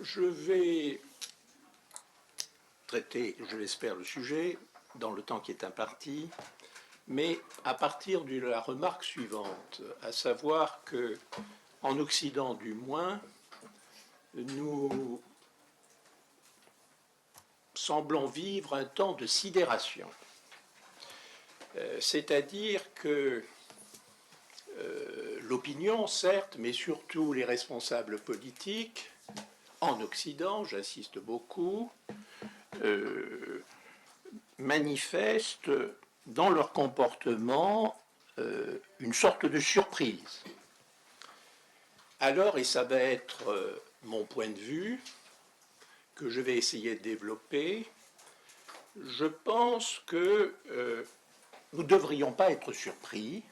Je vais traiter, je l'espère, le sujet dans le temps qui est imparti, mais à partir de la remarque suivante, à savoir que, en Occident du moins, nous semblons vivre un temps de sidération. C'est-à-dire que l'opinion, certes, mais surtout les responsables politiques, en Occident, j'insiste beaucoup, manifestent dans leur comportement une sorte de surprise. Alors, et ça va être mon point de vue, que je vais essayer de développer, je pense que nous ne devrions pas être surpris,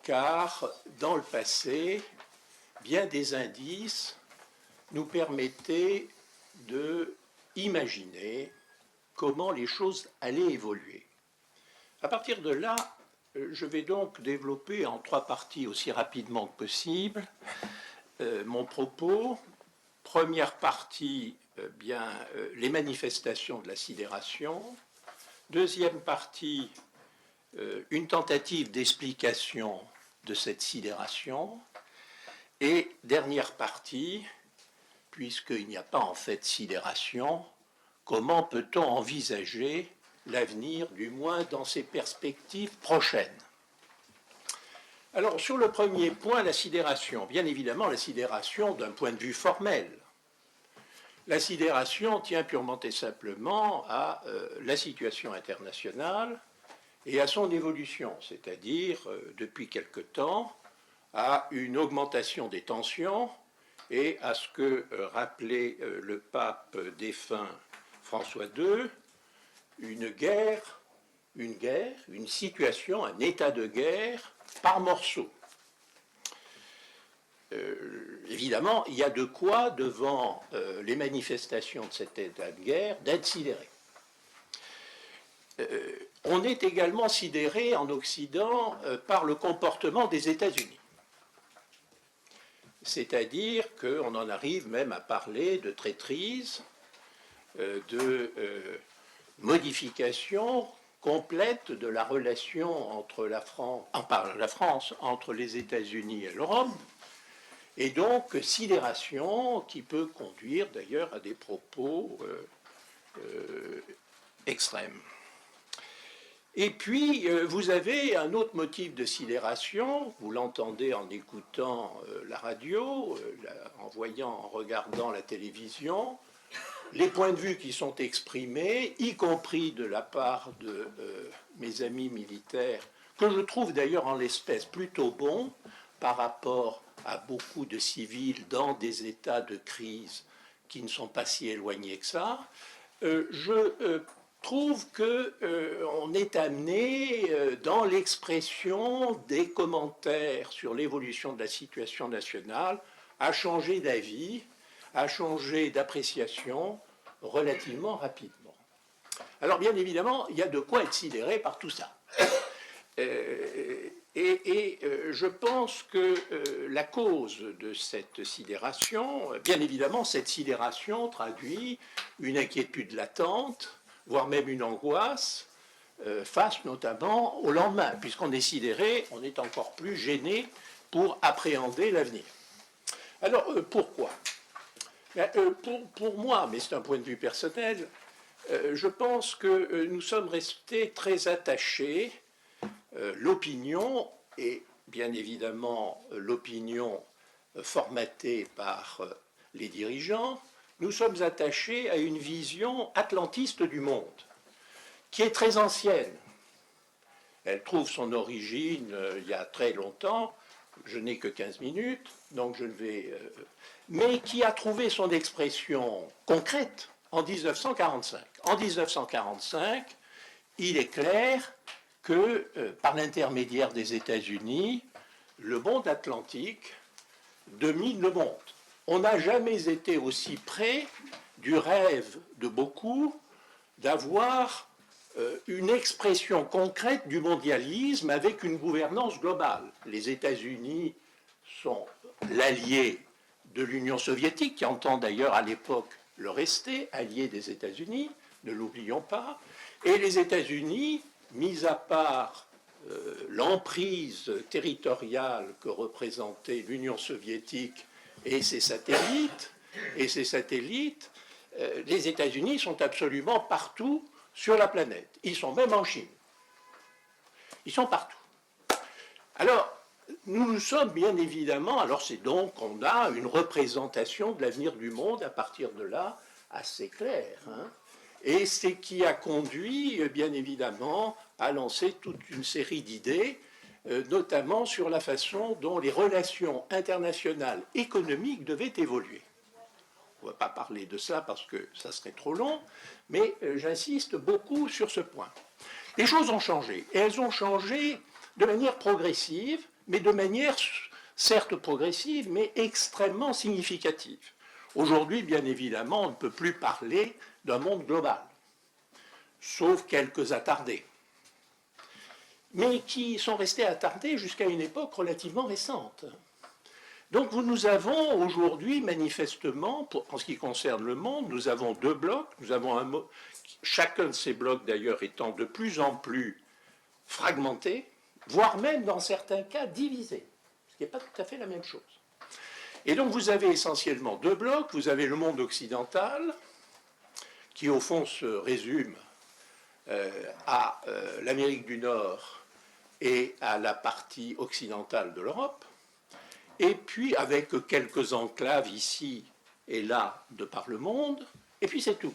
car dans le passé, bien des indices nous permettaient d'imaginer comment les choses allaient évoluer. À partir de là, je vais donc développer en trois parties aussi rapidement que possible mon propos. Première partie, les manifestations de la sidération. Deuxième partie, une tentative d'explication de cette sidération. Et dernière partie, puisqu'il n'y a pas en fait sidération, comment peut-on envisager l'avenir, du moins dans ses perspectives prochaines? Alors, sur le premier point, la sidération. Bien évidemment, la sidération d'un point de vue formel. La sidération tient purement et simplement à la situation internationale et à son évolution, c'est-à-dire, depuis quelque temps, à une augmentation des tensions et à ce que rappelait le pape défunt François II, une situation, un état de guerre par morceaux. Évidemment, il y a de quoi, devant les manifestations de cet état de guerre, d'être sidéré. On est également sidéré en Occident par le comportement des États-Unis. C'est-à-dire qu'on en arrive même à parler de traîtrise, de modification complète de la relation entre la France, entre les États-Unis et l'Europe, et donc sidération qui peut conduire d'ailleurs à des propos extrêmes. Et puis, vous avez un autre motif de sidération, vous l'entendez en écoutant la radio, en regardant la télévision, les points de vue qui sont exprimés, y compris de la part de mes amis militaires, que je trouve d'ailleurs en l'espèce plutôt bons par rapport à beaucoup de civils dans des états de crise qui ne sont pas si éloignés que ça, je trouve qu'on est amené dans l'expression des commentaires sur l'évolution de la situation nationale à changer d'avis, à changer d'appréciation relativement rapidement. Alors bien évidemment, il y a de quoi être sidéré par tout ça. Je pense que la cause de cette sidération, bien évidemment, cette sidération traduit une inquiétude latente, voire même une angoisse, face notamment au lendemain. Puisqu'on est sidéré, on est encore plus gêné pour appréhender l'avenir. Alors, pourquoi ? Pour moi, mais c'est un point de vue personnel, je pense que nous sommes restés très attachés, l'opinion, et bien évidemment l'opinion formatée par les dirigeants, nous sommes attachés à une vision atlantiste du monde, qui est très ancienne. Elle trouve son origine il y a très longtemps, je n'ai que 15 minutes, donc je ne vais... mais qui a trouvé son expression concrète en 1945. En 1945, il est clair que, par l'intermédiaire des États-Unis, le monde atlantique domine le monde. On n'a jamais été aussi près du rêve de beaucoup d'avoir une expression concrète du mondialisme avec une gouvernance globale. Les États-Unis sont l'allié de l'Union soviétique, qui entend d'ailleurs à l'époque le rester, allié des États-Unis, ne l'oublions pas, et les États-Unis, mis à part l'emprise territoriale que représentait l'Union soviétique et ses satellites, les États-Unis sont absolument partout sur la planète. Ils sont même en Chine. Ils sont partout. Alors, nous sommes bien évidemment, alors c'est donc qu'on a une représentation de l'avenir du monde à partir de là assez claire. Hein, et c'est qui a conduit, bien évidemment, à lancer toute une série d'idées, notamment sur la façon dont les relations internationales économiques devaient évoluer. On ne va pas parler de ça parce que ça serait trop long, mais j'insiste beaucoup sur ce point. Les choses ont changé, et elles ont changé de manière progressive, mais de manière certes progressive, mais extrêmement significative. Aujourd'hui, bien évidemment, on ne peut plus parler d'un monde global, sauf quelques attardés, mais qui sont restés attardés jusqu'à une époque relativement récente. Donc nous avons aujourd'hui, manifestement, en ce qui concerne le monde, nous avons deux blocs, nous avons chacun de ces blocs d'ailleurs étant de plus en plus fragmenté, voire même dans certains cas divisé, ce qui n'est pas tout à fait la même chose. Et donc vous avez essentiellement deux blocs, vous avez le monde occidental, qui au fond se résume à l'Amérique du Nord et à la partie occidentale de l'Europe, et puis avec quelques enclaves ici et là de par le monde, et puis c'est tout.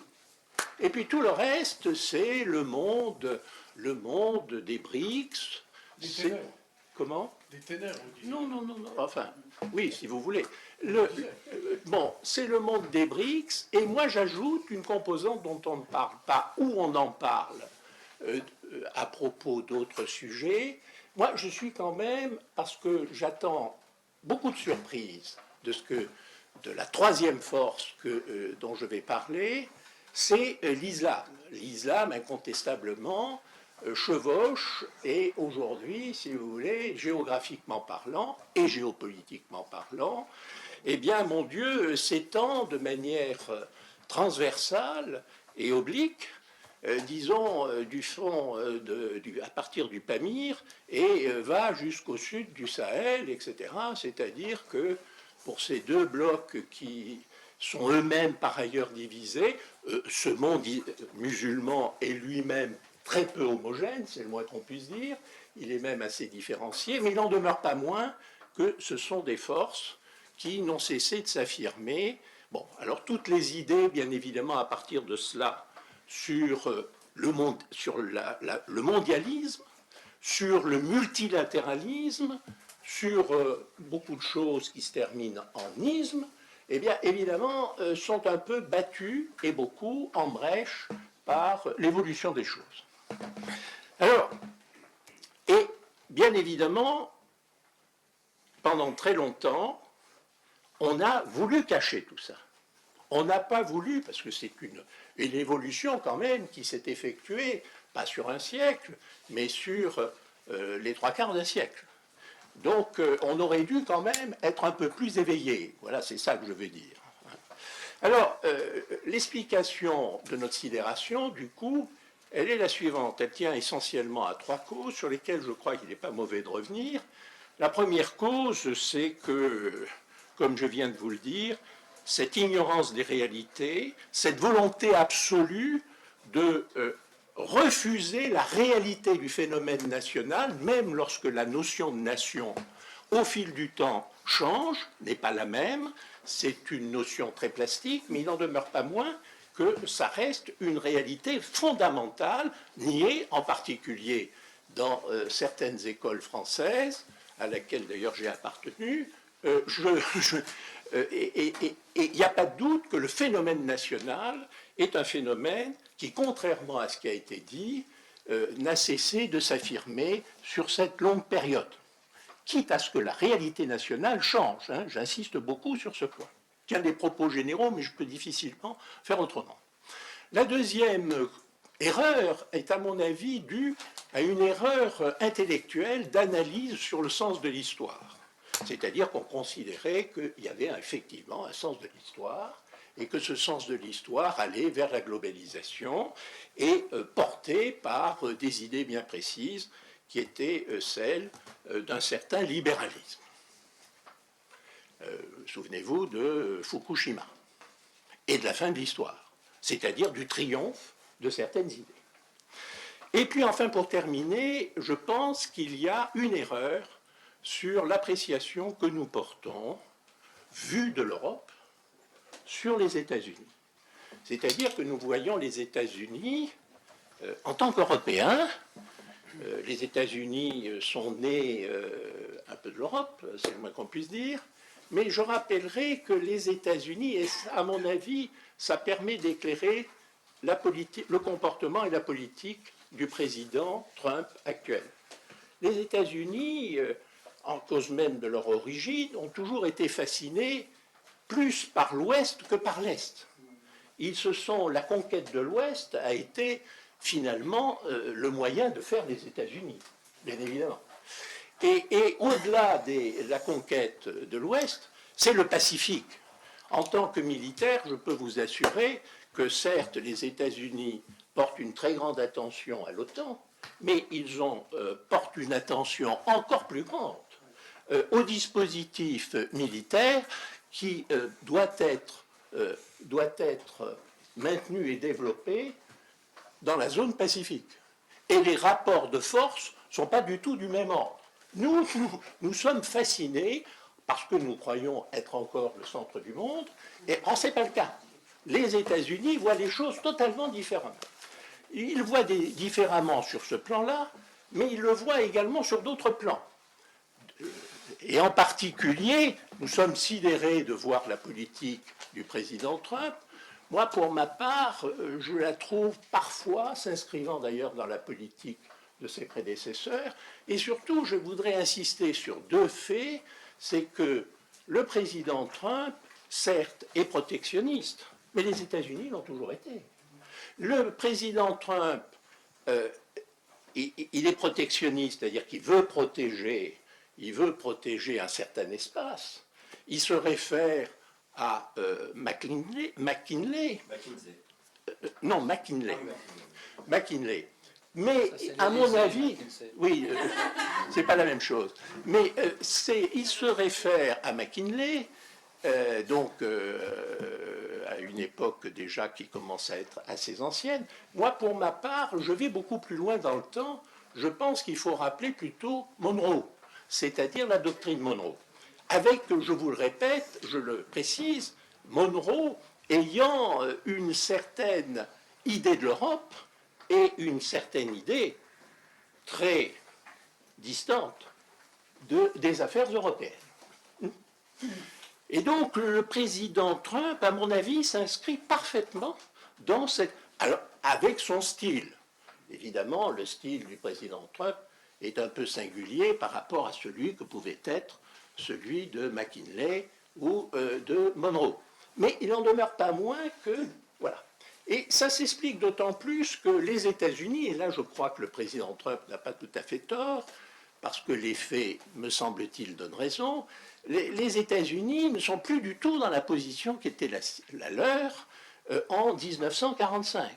Et puis tout le reste, c'est le monde des BRICS. Des ténèbres. Comment? Des ténèbres, vous dites. Non. Enfin, oui, si vous voulez. Bon, c'est le monde des BRICS, et moi j'ajoute une composante dont on ne parle pas, ou on en parle à propos d'autres sujets. Moi, je suis quand même, parce que j'attends beaucoup de surprises de la troisième force dont je vais parler, c'est l'islam. L'islam, incontestablement, chevauche et aujourd'hui, si vous voulez, géographiquement parlant et géopolitiquement parlant, eh bien, mon Dieu, s'étend de manière transversale et oblique, disons, du fond, à partir du Pamir, et va jusqu'au sud du Sahel, etc. C'est-à-dire que pour ces deux blocs qui sont eux-mêmes par ailleurs divisés, ce monde musulman est lui-même très peu homogène, c'est le moins qu'on puisse dire, il est même assez différencié, mais il n'en demeure pas moins que ce sont des forces qui n'ont cessé de s'affirmer. Bon, alors toutes les idées, bien évidemment, à partir de cela, sur le mondialisme, sur le multilatéralisme, sur beaucoup de choses qui se terminent en isme, eh bien, évidemment, sont un peu battues, et beaucoup, en brèche par l'évolution des choses. Alors, et bien évidemment, pendant très longtemps, on a voulu cacher tout ça. On n'a pas voulu, parce que c'est une évolution quand même qui s'est effectuée, pas sur un siècle, mais sur les trois quarts d'un siècle. Donc on aurait dû quand même être un peu plus éveillé. Voilà, c'est ça que je veux dire. Alors, l'explication de notre sidération, du coup, elle est la suivante. Elle tient essentiellement à trois causes sur lesquelles je crois qu'il n'est pas mauvais de revenir. La première cause, c'est que, comme je viens de vous le dire, cette ignorance des réalités, cette volonté absolue de refuser la réalité du phénomène national, même lorsque la notion de nation, au fil du temps, change, n'est pas la même, c'est une notion très plastique, mais il n'en demeure pas moins que ça reste une réalité fondamentale, niée en particulier dans certaines écoles françaises, à laquelle d'ailleurs j'ai appartenu. Et il n'y a pas de doute que le phénomène national est un phénomène qui, contrairement à ce qui a été dit, n'a cessé de s'affirmer sur cette longue période, quitte à ce que la réalité nationale change. Hein, j'insiste beaucoup sur ce point. Je tiens des propos généraux, mais je peux difficilement faire autrement. La deuxième erreur est, à mon avis, due à une erreur intellectuelle d'analyse sur le sens de l'histoire. C'est-à-dire qu'on considérait qu'il y avait effectivement un sens de l'histoire et que ce sens de l'histoire allait vers la globalisation et porté par des idées bien précises qui étaient celles d'un certain libéralisme. Souvenez-vous de Fukushima et de la fin de l'histoire, c'est-à-dire du triomphe de certaines idées. Et puis enfin, pour terminer, je pense qu'il y a une erreur sur l'appréciation que nous portons, vue de l'Europe, sur les États-Unis. C'est-à-dire que nous voyons les États-Unis en tant qu'Européens. Les États-Unis sont nés un peu de l'Europe, c'est le moins qu'on puisse dire, mais je rappellerai que les États-Unis, et à mon avis, ça permet d'éclairer le comportement et la politique du président Trump actuel. Les États-Unis, en cause même de leur origine, ont toujours été fascinés plus par l'Ouest que par l'Est. La conquête de l'Ouest a été finalement le moyen de faire les États-Unis, bien évidemment. Et au-delà de la conquête de l'Ouest, c'est le Pacifique. En tant que militaire, je peux vous assurer que certes, les États-Unis portent une très grande attention à l'OTAN, mais ils portent une attention encore plus grande au dispositif militaire qui doit être maintenu et développé dans la zone Pacifique. Et les rapports de force ne sont pas du tout du même ordre. Nous sommes fascinés parce que nous croyons être encore le centre du monde, et ce n'est pas le cas. Les États-Unis voient les choses totalement différemment. Ils voient différemment sur ce plan-là, mais ils le voient également sur d'autres plans. Et en particulier, nous sommes sidérés de voir la politique du président Trump. Moi, pour ma part, je la trouve parfois, s'inscrivant d'ailleurs dans la politique de ses prédécesseurs, et surtout, je voudrais insister sur deux faits, c'est que le président Trump, certes, est protectionniste, mais les États-Unis l'ont toujours été. Le président Trump, il est protectionniste, c'est-à-dire qu'il veut protéger un certain espace. Il se réfère à McKinley. Mais à mon avis, oui, c'est pas la même chose. Mais il se réfère à McKinley, à une époque déjà qui commence à être assez ancienne. Moi, pour ma part, je vais beaucoup plus loin dans le temps. Je pense qu'il faut rappeler plutôt Monroe, c'est-à-dire la doctrine Monroe. Avec, je vous le répète, je le précise, Monroe ayant une certaine idée de l'Europe et une certaine idée très distante des affaires européennes. Et donc le président Trump, à mon avis, s'inscrit parfaitement dans cette... Alors, avec son style. Évidemment, le style du président Trump est un peu singulier par rapport à celui que pouvait être celui de McKinley ou de Monroe. Mais il n'en demeure pas moins que... Voilà. Et ça s'explique d'autant plus que les États-Unis, et là je crois que le président Trump n'a pas tout à fait tort, parce que les faits, me semble-t-il, donnent raison, les États-Unis ne sont plus du tout dans la position qui était la leur en 1945.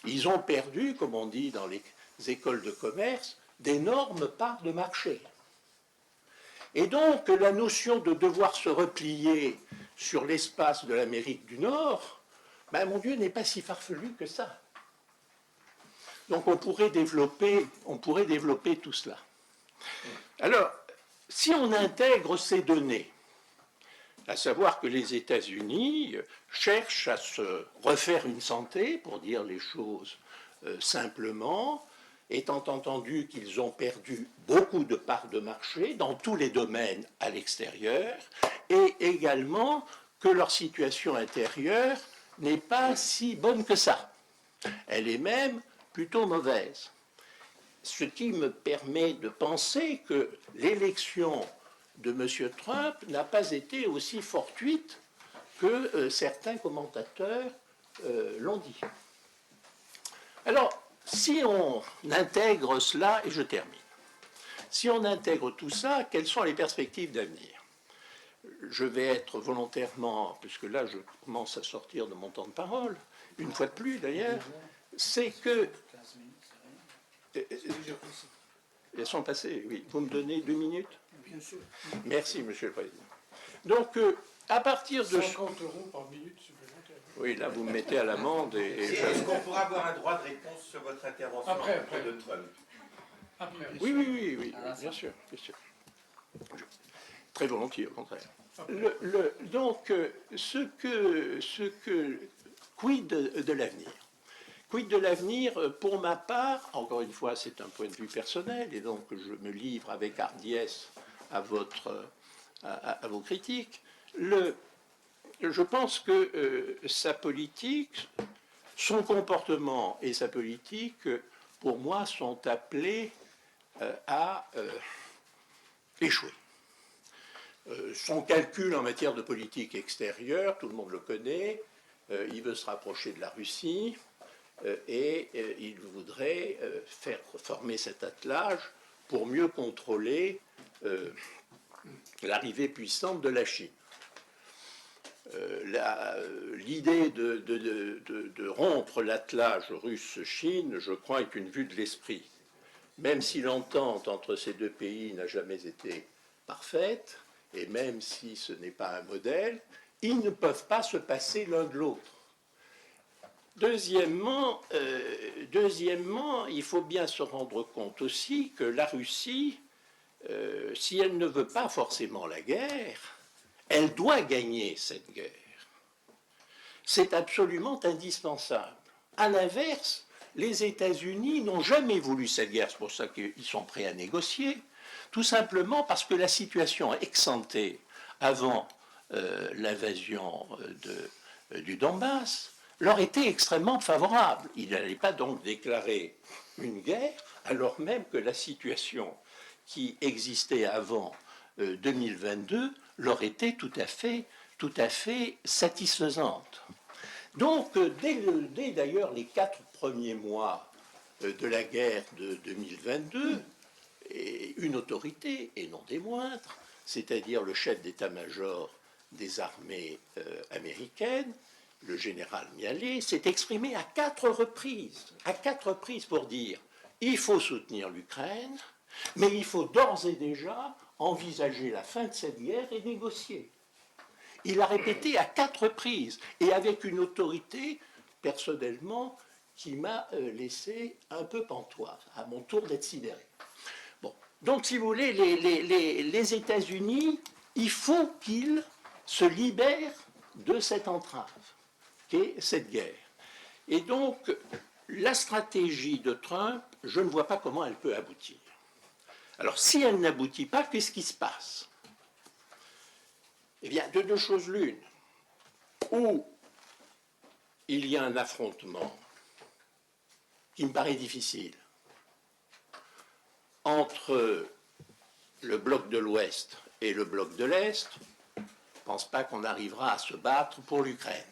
Ils ont perdu, comme on dit dans les écoles de commerce, d'énormes parts de marché. Et donc la notion de devoir se replier sur l'espace de l'Amérique du Nord, ben, mon Dieu, n'est pas si farfelu que ça. Donc on pourrait développer tout cela. Alors, si on intègre ces données, à savoir que les États-Unis cherchent à se refaire une santé, pour dire les choses simplement, étant entendu qu'ils ont perdu beaucoup de parts de marché dans tous les domaines à l'extérieur, et également que leur situation intérieure n'est pas si bonne que ça. Elle est même plutôt mauvaise. Ce qui me permet de penser que l'élection de M. Trump n'a pas été aussi fortuite que certains commentateurs l'ont dit. Alors, si on intègre cela, et je termine, si on intègre tout ça, quelles sont les perspectives d'avenir? je vais être volontairement, puisque là je commence à sortir de mon temps de parole, une fois de plus d'ailleurs, c'est que... Elles sont passées, oui. Vous me donnez 2 minutes? Bien sûr. Merci, Monsieur le Président. Donc, à partir de... 50 € par minute supplémentaire. Oui, là, vous me mettez à l'amende et Est-ce qu'on pourra avoir un droit de réponse sur votre intervention Après. de Trump? Après. Oui, bien sûr, bien sûr. Très volontiers, au contraire. Donc, quid de l'avenir? Quid de l'avenir, pour ma part, encore une fois, c'est un point de vue personnel, et donc je me livre avec hardiesse à vos critiques. Je pense que sa politique, son comportement et sa politique, pour moi, sont appelés à échouer. Son calcul en matière de politique extérieure, tout le monde le connaît, il veut se rapprocher de la Russie et il voudrait faire former cet attelage pour mieux contrôler l'arrivée puissante de la Chine. L'idée de rompre l'attelage russe-Chine, je crois, est une vue de l'esprit. Même si l'entente entre ces deux pays n'a jamais été parfaite, et même si ce n'est pas un modèle, ils ne peuvent pas se passer l'un de l'autre. Deuxièmement, il faut bien se rendre compte aussi que la Russie, si elle ne veut pas forcément la guerre, elle doit gagner cette guerre. C'est absolument indispensable. À l'inverse, les États-Unis n'ont jamais voulu cette guerre, c'est pour ça qu'ils sont prêts à négocier, tout simplement parce que la situation ex-ante avant l'invasion du Donbass leur était extrêmement favorable. Ils n'allaient pas donc déclarer une guerre, alors même que la situation qui existait avant 2022 leur était tout à fait satisfaisante. Donc, dès d'ailleurs les 4 premiers mois de la guerre de 2022, et une autorité, et non des moindres, c'est-à-dire le chef d'état-major des armées américaines, le général Mialé, s'est exprimé à 4 reprises pour dire il faut soutenir l'Ukraine, mais il faut d'ores et déjà envisager la fin de cette guerre et négocier. Il a répété à 4 reprises, et avec une autorité, personnellement, qui m'a laissé un peu pantoise, à mon tour d'être sidéré. Bon. Donc, si vous voulez, les États-Unis, il faut qu'ils se libèrent de cette entrave qu'est cette guerre. Et donc, la stratégie de Trump, je ne vois pas comment elle peut aboutir. Alors, si elle n'aboutit pas, qu'est-ce qui se passe? Eh bien, de 2 choses l'une. Ou il y a un affrontement qui me paraît difficile entre le bloc de l'Ouest et le bloc de l'Est. Je ne pense pas qu'on arrivera à se battre pour l'Ukraine.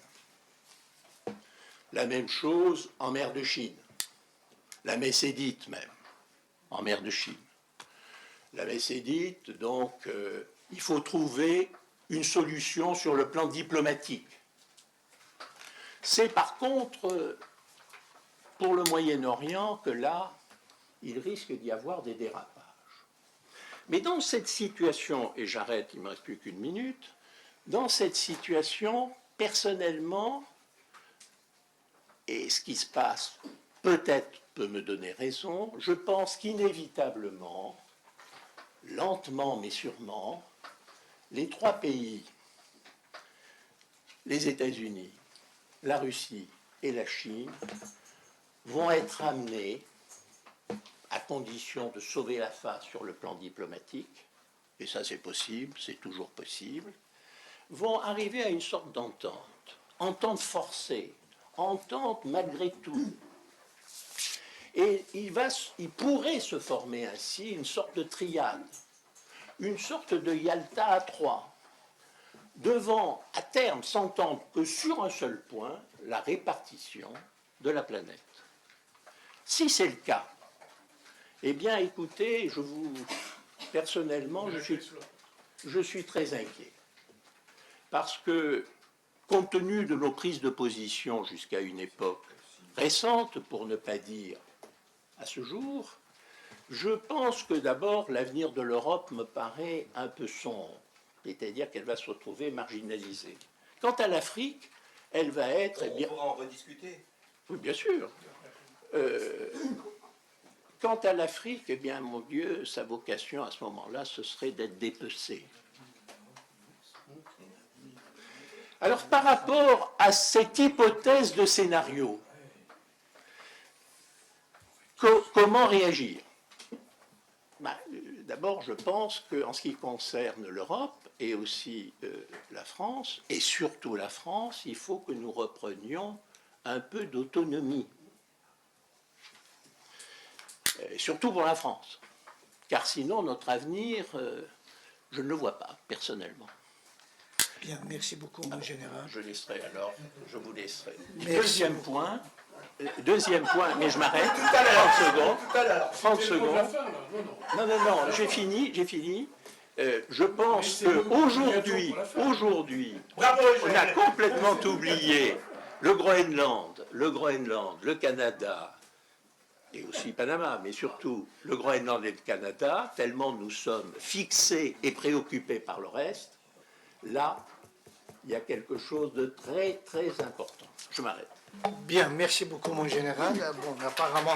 La même chose en mer de Chine. La Messédite même, en mer de Chine. La Messédite, donc, il faut trouver une solution sur le plan diplomatique. C'est par contre pour le Moyen-Orient que là, il risque d'y avoir des dérapages. Mais dans cette situation, et j'arrête, il ne me reste plus qu'1 minute, dans cette situation, personnellement, et ce qui se passe peut-être peut me donner raison, je pense qu'inévitablement, lentement mais sûrement, les 3 pays, les États-Unis, la Russie et la Chine, vont être amenés, à condition de sauver la face sur le plan diplomatique, et ça c'est possible, c'est toujours possible, vont arriver à une sorte d'entente, entente forcée, entente malgré tout. Et il pourrait se former ainsi une sorte de triade, une sorte de Yalta à 3, devant à terme s'entendre que sur un seul point, la répartition de la planète. Si c'est le cas, eh bien écoutez, personnellement, je suis très inquiet. parce que, compte tenu de nos prises de position jusqu'à une époque récente, pour ne pas dire à ce jour, je pense que d'abord l'avenir de l'Europe me paraît un peu sombre, c'est-à-dire qu'elle va se retrouver marginalisée. Quant à l'Afrique, elle va être... On pourra en rediscuter. Oui, bien sûr. Quant à l'Afrique, eh bien, mon Dieu, sa vocation à ce moment-là, ce serait d'être dépecée. Alors, par rapport à cette hypothèse de scénario, comment réagir? D'abord, je pense qu'en ce qui concerne l'Europe et aussi la France, et surtout la France, il faut que nous reprenions un peu d'autonomie. Surtout pour la France. Car sinon, notre avenir, je ne le vois pas, personnellement. Bien, merci beaucoup, mon général. Je laisserai alors, je vous laisserai. Merci. Deuxième point, mais je m'arrête. 30 secondes. La fin, là. Non, non. Non, j'ai fini. Je pense qu'aujourd'hui, Bravo, on a complètement oublié le Groenland, le Canada, et aussi Panama, mais surtout le Groenland et le Canada, tellement nous sommes fixés et préoccupés par le reste. Là, il y a quelque chose de très, très important. Je m'arrête. Bien, merci beaucoup, mon général. Bon, apparemment,